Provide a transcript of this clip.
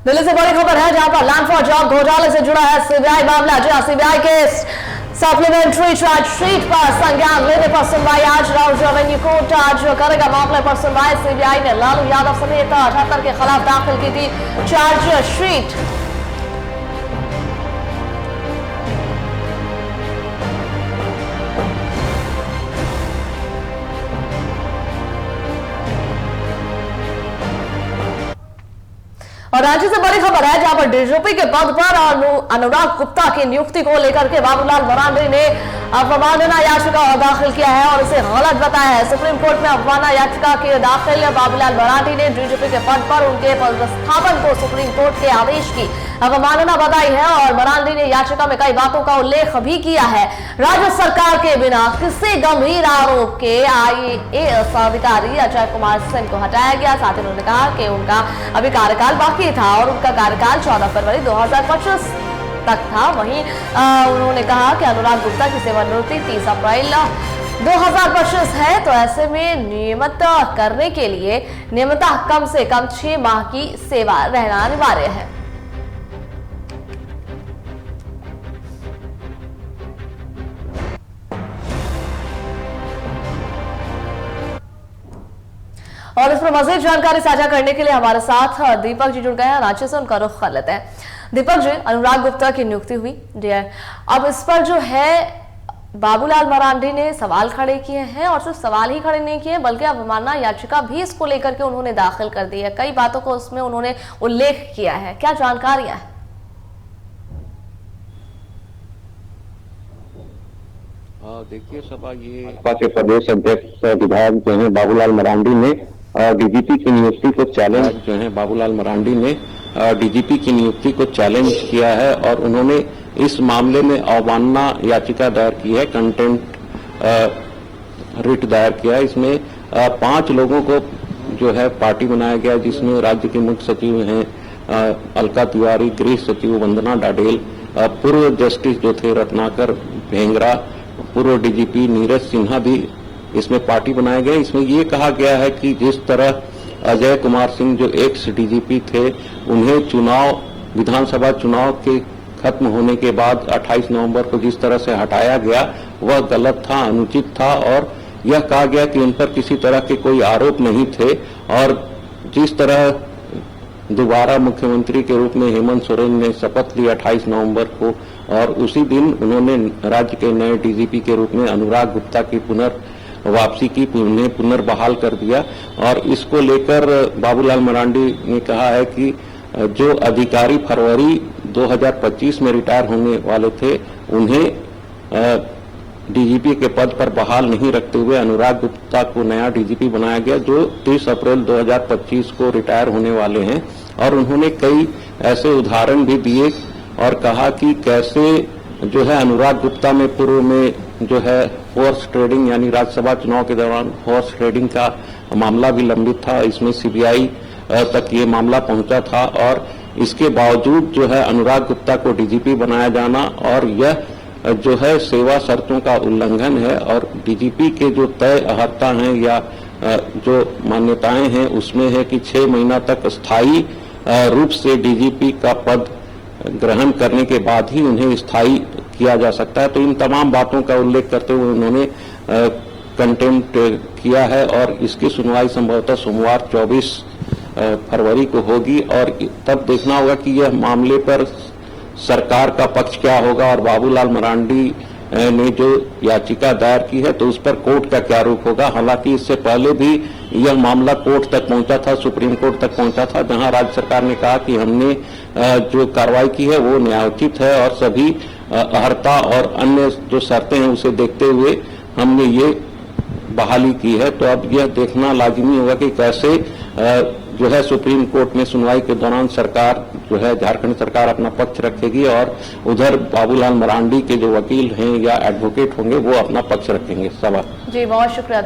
दिल्ली से बड़ी खबर है जहां पर लैंड फॉर जॉब घोटाले से जुड़ा है सीबीआई मामला। जहां सीबीआई के सप्लीमेंट्री चार्जशीट पर संज्ञान लेने पर सुनवाई आज राज्य रेवेन्यू कोर्ट आज करेगा। मामले पर सुनवाई सीबीआई ने लालू यादव समेत 78 के खिलाफ दाखिल की थी चार्जशीट। और राज्य से बड़ी खबर है जहां पर डीजीपी के पद पर अनुराग गुप्ता की नियुक्ति को लेकर के बाबूलाल मरांडी ने अवमानना याचिका दाखिल किया है और इसे गलत बताया है। सुप्रीम कोर्ट में अवमानना याचिका के दाखिल बाबूलाल मरांडी ने डीजीपी के पद पर उनके पदस्थापन को सुप्रीम कोर्ट के आदेश की अवमानना बताई है और मरांडी ने याचिका में कई बातों का उल्लेख भी किया है। राज्य सरकार के बिना किसी गंभीर आरोप के IAS अधिकारी अजय कुमार सिंह को हटाया गया। साथ ही उन्होंने कहा कि उनका अभी कार्यकाल बाकी था और उनका कार्यकाल 14 फरवरी 2025 तक था। वहीं उन्होंने कहा कि अनुराग गुप्ता की सेवानिवृत्ति 30 अप्रैल 2025 है, तो ऐसे में नियमित करने के लिए नियमित कम से कम 6 माह की सेवा रहना अनिवार्य है। और इस पर मजीद जानकारी साझा करने के लिए हमारे साथ दीपक जी जुड़ गए हैं। रांची से उनका रुख कर लेते हैं। दीपक जी, अनुराग गुप्ता की नियुक्ति हुई अब इस पर जो है बाबूलाल मरांडी ने सवाल खड़े किए हैं और सिर्फ सवाल ही खड़े नहीं किए बल्कि अवमानना याचिका भी इसको लेकर के उन्होंने दाखिल कर दी है। कई बातों को उसमें उन्होंने उल्लेख किया है, क्या जानकारियां हैं? देखिए सभा, ये भाजपा के प्रदेश अध्यक्ष विधायक जो है बाबूलाल मरांडी ने डीजीपी की नियुक्ति को चैलेंज किया है और उन्होंने इस मामले में अवमानना याचिका दायर की है, कंटेम्प्ट रिट दायर किया है। इसमें 5 लोगों को जो है पार्टी बनाया गया, जिसमें राज्य के मुख्य सचिव हैं अलका तिवारी, गृह सचिव वंदना डाडेल, पूर्व जस्टिस जो थे रत्नाकर भेंगरा, पूर्व डीजीपी नीरज सिन्हा भी इसमें पार्टी बनाए गए। इसमें ये कहा गया है कि जिस तरह अजय कुमार सिंह जो एक्स डीजीपी थे, उन्हें विधानसभा चुनाव के खत्म होने के बाद 28 नवंबर को जिस तरह से हटाया गया वह गलत था, अनुचित था और यह कहा गया कि उन पर किसी तरह के कोई आरोप नहीं थे। और जिस तरह दोबारा मुख्यमंत्री के रूप में हेमंत सोरेन ने शपथ ली 28 नवंबर को और उसी दिन उन्होंने राज्य के नए डीजीपी के रूप में अनुराग गुप्ता की पुनर्वापसी की, उन्हें पुनर्बहाल कर दिया। और इसको लेकर बाबूलाल मरांडी ने कहा है कि जो अधिकारी फरवरी 2025 में रिटायर होने वाले थे, उन्हें डीजीपी के पद पर बहाल नहीं रखते हुए अनुराग गुप्ता को नया डीजीपी बनाया गया, जो 30 अप्रैल 2025 को रिटायर होने वाले हैं। और उन्होंने कई ऐसे उदाहरण भी दिए और कहा कि कैसे जो है अनुराग गुप्ता में पूर्व में जो है हॉर्स ट्रेडिंग यानी राज्यसभा चुनाव के दौरान हॉर्स ट्रेडिंग का मामला भी लंबित था। इसमें सीबीआई तक ये मामला पहुंचा था और इसके बावजूद जो है अनुराग गुप्ता को डीजीपी बनाया जाना और यह जो है सेवा शर्तों का उल्लंघन है। और डीजीपी के जो तय अहर्ता हैं या जो मान्यताएं हैं उसमें है कि 6 महीना तक स्थायी रूप से डीजीपी का पद ग्रहण करने के बाद ही उन्हें स्थायी किया जा सकता है। तो इन तमाम बातों का उल्लेख करते हुए उन्होंने कंटेम्प्ट किया है और इसकी सुनवाई संभवतः सोमवार 24 फरवरी को होगी और तब देखना होगा कि यह मामले पर सरकार का पक्ष क्या होगा और बाबूलाल मरांडी ने जो याचिका दायर की है तो उस पर कोर्ट का क्या रुख होगा। हालांकि इससे पहले भी यह मामला कोर्ट तक पहुंचा था, सुप्रीम कोर्ट तक पहुंचा था, जहां राज्य सरकार ने कहा कि हमने जो कार्रवाई की है वो न्यायोचित है और सभी अहर्ता और अन्य जो शर्तें हैं उसे देखते हुए हमने ये बहाली की है। तो अब यह देखना लाजिमी होगा कि कैसे जो है सुप्रीम कोर्ट में सुनवाई के दौरान सरकार जो है झारखंड सरकार अपना पक्ष रखेगी और उधर बाबूलाल मरांडी के जो वकील हैं या एडवोकेट होंगे वो अपना पक्ष रखेंगे। सभा जी, बहुत शुक्रिया।